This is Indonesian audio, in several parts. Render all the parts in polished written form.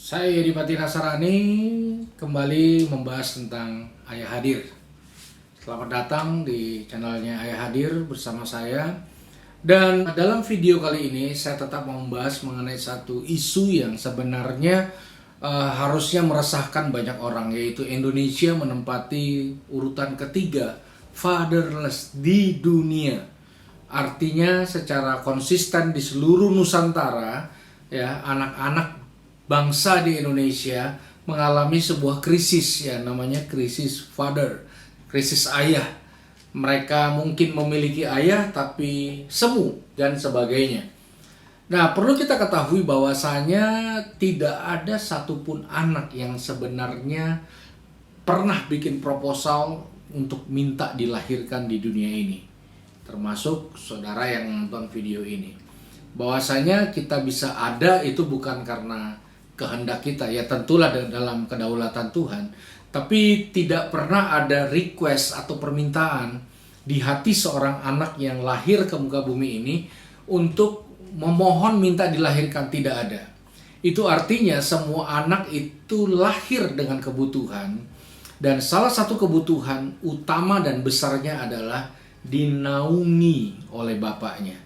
Saya Yedipati Nasarani kembali membahas tentang Ayah Hadir. Selamat datang di channelnya Ayah Hadir bersama saya. Dan dalam video kali ini saya tetap mau membahas mengenai satu isu yang sebenarnya harusnya meresahkan banyak orang, yaitu Indonesia menempati urutan ketiga fatherless di dunia. Artinya secara konsisten di seluruh Nusantara, ya, anak-anak bangsa di Indonesia mengalami sebuah krisis, ya, namanya krisis father, krisis ayah. Mereka mungkin memiliki ayah tapi semu dan sebagainya. Nah, perlu kita ketahui bahwasanya tidak ada satupun anak yang sebenarnya pernah bikin proposal untuk minta dilahirkan di dunia ini. Termasuk saudara yang nonton video ini. Bahwasanya kita bisa ada itu bukan karena kehendak kita, ya tentulah dalam kedaulatan Tuhan, tapi tidak pernah ada request atau permintaan di hati seorang anak yang lahir ke muka bumi ini untuk memohon minta dilahirkan, tidak ada. Itu artinya semua anak itu lahir dengan kebutuhan, dan salah satu kebutuhan utama dan besarnya adalah dinaungi oleh bapaknya,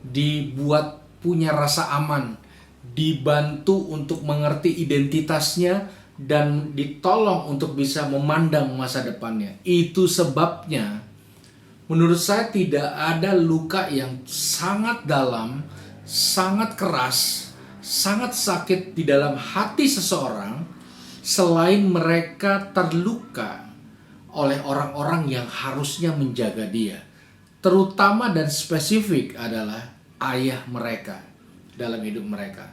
dibuat punya rasa aman, dibantu untuk mengerti identitasnya, dan ditolong untuk bisa memandang masa depannya. Itu sebabnya menurut saya tidak ada luka yang sangat dalam, sangat keras, sangat sakit di dalam hati seseorang selain mereka terluka oleh orang-orang yang harusnya menjaga dia. Terutama dan spesifik adalah ayah mereka dalam hidup mereka.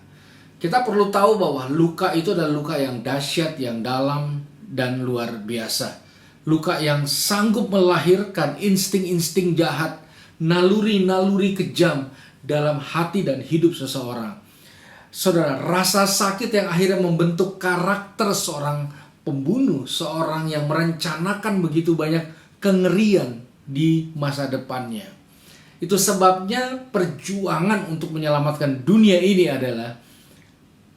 Kita perlu tahu bahwa luka itu adalah luka yang dahsyat, yang dalam dan luar biasa. Luka yang sanggup melahirkan insting-insting jahat, naluri-naluri kejam dalam hati dan hidup seseorang. Saudara, rasa sakit yang akhirnya membentuk karakter seorang pembunuh, seorang yang merencanakan begitu banyak kengerian di masa depannya. Itu sebabnya perjuangan untuk menyelamatkan dunia ini adalah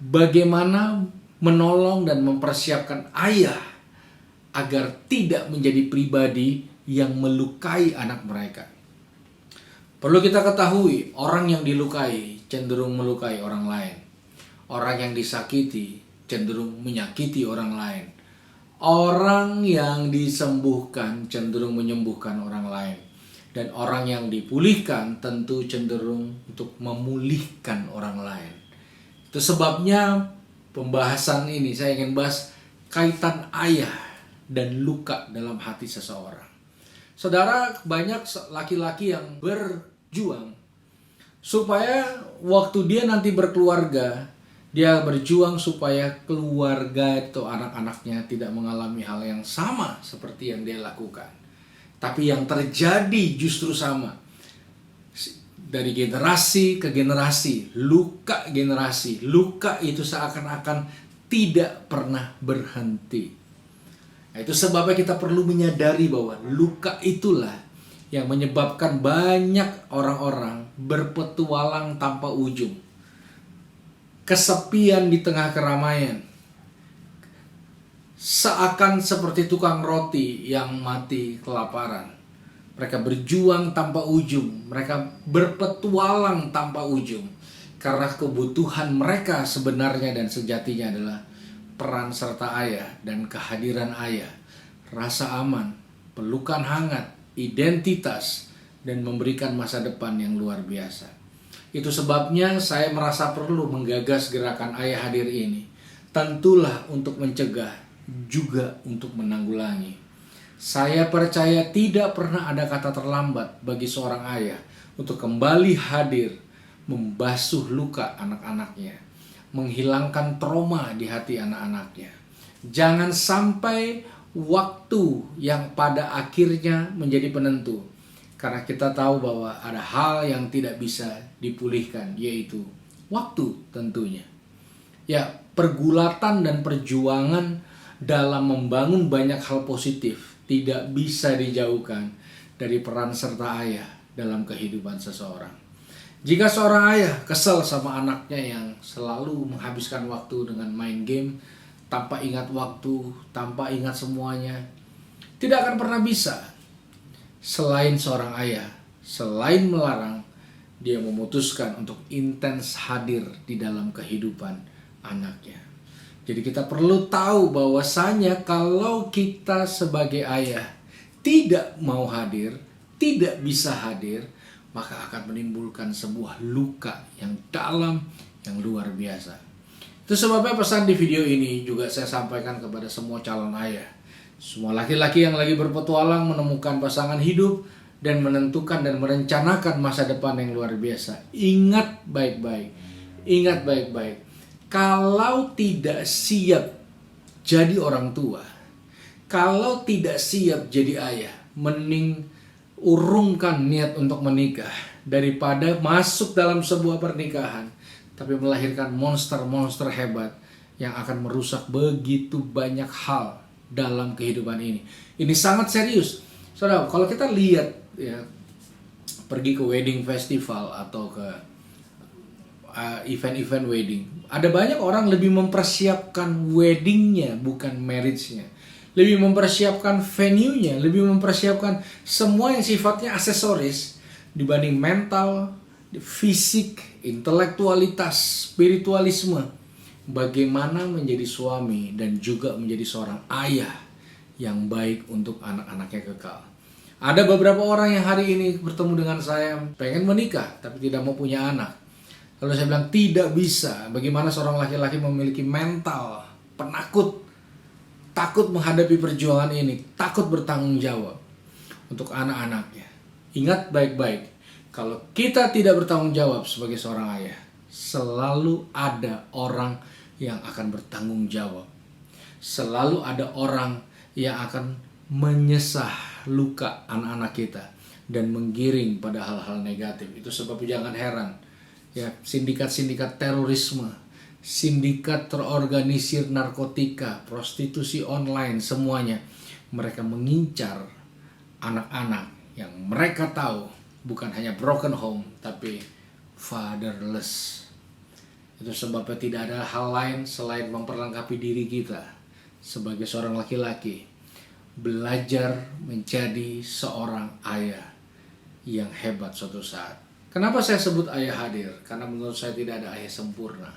bagaimana menolong dan mempersiapkan ayah agar tidak menjadi pribadi yang melukai anak mereka. Perlu kita ketahui, orang yang dilukai cenderung melukai orang lain. Orang yang disakiti cenderung menyakiti orang lain. Orang yang disembuhkan cenderung menyembuhkan orang lain. Dan orang yang dipulihkan tentu cenderung untuk memulihkan orang lain. Itu sebabnya pembahasan ini saya ingin bahas kaitan ayah dan luka dalam hati seseorang. Saudara, banyak laki-laki yang berjuang supaya waktu dia nanti berkeluarga, dia berjuang supaya keluarga atau anak-anaknya tidak mengalami hal yang sama seperti yang dia lakukan. Tapi yang terjadi justru sama. Dari generasi ke generasi, luka generasi. Luka itu seakan-akan tidak pernah berhenti. Nah, itu sebabnya kita perlu menyadari bahwa luka itulah yang menyebabkan banyak orang-orang berpetualang tanpa ujung. Kesepian di tengah keramaian. Seakan seperti tukang roti yang mati kelaparan. Mereka berjuang tanpa ujung. Mereka berpetualang tanpa ujung. Karena kebutuhan mereka sebenarnya dan sejatinya adalah peran serta ayah dan kehadiran ayah. Rasa aman, pelukan hangat, identitas, dan memberikan masa depan yang luar biasa. Itu sebabnya saya merasa perlu menggagas gerakan Ayah Hadir ini. Tentulah untuk mencegah, juga untuk menanggulangi. Saya percaya tidak pernah ada kata terlambat bagi seorang ayah untuk kembali hadir, membasuh luka anak-anaknya, menghilangkan trauma di hati anak-anaknya. Jangan sampai waktu yang pada akhirnya menjadi penentu. Karena kita tahu bahwa ada hal yang tidak bisa dipulihkan, yaitu waktu tentunya. Ya, pergulatan dan perjuangan dalam membangun banyak hal positif tidak bisa dijauhkan dari peran serta ayah dalam kehidupan seseorang. Jika seorang ayah kesal sama anaknya yang selalu menghabiskan waktu dengan main game, tanpa ingat waktu, tanpa ingat semuanya, tidak akan pernah bisa. Selain seorang ayah, selain melarang, dia memutuskan untuk intens hadir di dalam kehidupan anaknya. Jadi kita perlu tahu bahwasanya kalau kita sebagai ayah tidak mau hadir, tidak bisa hadir, maka akan menimbulkan sebuah luka yang dalam, yang luar biasa. Itu sebabnya pesan di video ini juga saya sampaikan kepada semua calon ayah. Semua laki-laki yang lagi berpetualang menemukan pasangan hidup dan menentukan dan merencanakan masa depan yang luar biasa. Ingat baik-baik, ingat baik-baik. Kalau tidak siap jadi orang tua, kalau tidak siap jadi ayah, mending urungkan niat untuk menikah daripada masuk dalam sebuah pernikahan tapi melahirkan monster-monster hebat yang akan merusak begitu banyak hal dalam kehidupan ini. Ini sangat serius. Saudara, kalau kita lihat ya, pergi ke wedding festival atau ke event-event wedding, ada banyak orang lebih mempersiapkan weddingnya bukan marriage-nya, lebih mempersiapkan venue-nya, lebih mempersiapkan semua yang sifatnya aksesoris dibanding mental, fisik, intelektualitas, spiritualisme. Bagaimana menjadi suami dan juga menjadi seorang ayah yang baik untuk anak-anaknya kekal. Ada beberapa orang yang hari ini bertemu dengan saya pengen menikah tapi tidak mau punya anak. Lalu saya bilang tidak bisa. Bagaimana seorang laki-laki memiliki mental penakut, takut menghadapi perjuangan ini, takut bertanggung jawab untuk anak-anaknya. Ingat baik-baik, kalau kita tidak bertanggung jawab sebagai seorang ayah, selalu ada orang yang akan bertanggung jawab. Selalu ada orang yang akan menyesah luka anak-anak kita dan menggiring pada hal-hal negatif. Itu sebab jangan heran ya, sindikat-sindikat terorisme, sindikat terorganisir narkotika, prostitusi online, semuanya mereka mengincar anak-anak yang mereka tahu bukan hanya broken home tapi fatherless. Itu sebabnya tidak ada hal lain selain memperlengkapi diri kita sebagai seorang laki-laki, belajar menjadi seorang ayah yang hebat suatu saat. Kenapa saya sebut ayah hadir? Karena menurut saya tidak ada ayah sempurna.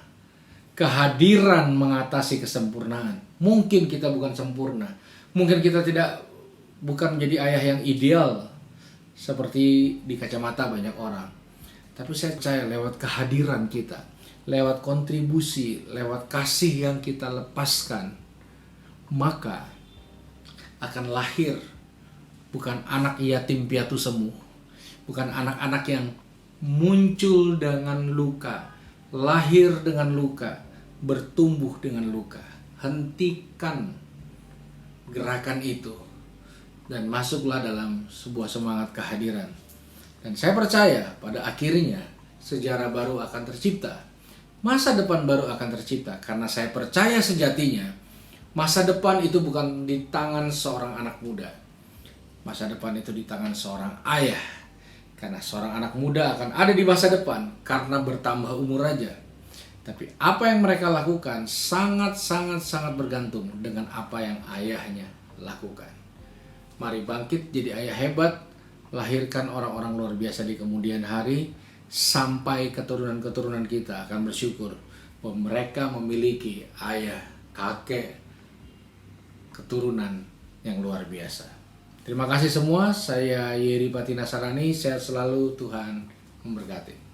Kehadiran mengatasi kesempurnaan. Mungkin kita bukan sempurna. Mungkin kita bukan menjadi ayah yang ideal seperti di kacamata banyak orang. Tapi saya percaya lewat kehadiran kita, lewat kontribusi, lewat kasih yang kita lepaskan, maka akan lahir bukan anak yatim piatu semu, bukan anak-anak yang muncul dengan luka, lahir dengan luka, bertumbuh dengan luka. Hentikan gerakan itu dan masuklah dalam sebuah semangat kehadiran. Dan saya percaya pada akhirnya sejarah baru akan tercipta, masa depan baru akan tercipta. Karena saya percaya sejatinya masa depan itu bukan di tangan seorang anak muda, masa depan itu di tangan seorang ayah. Karena seorang anak muda akan ada di masa depan karena bertambah umur aja. Tapi apa yang mereka lakukan sangat bergantung dengan apa yang ayahnya lakukan. Mari bangkit jadi ayah hebat, lahirkan orang-orang luar biasa di kemudian hari, sampai keturunan-keturunan kita akan bersyukur bahwa mereka memiliki ayah, kakek, keturunan yang luar biasa. Terima kasih semua, saya Yeri Patina Sarani, sehat selalu, Tuhan memberkati.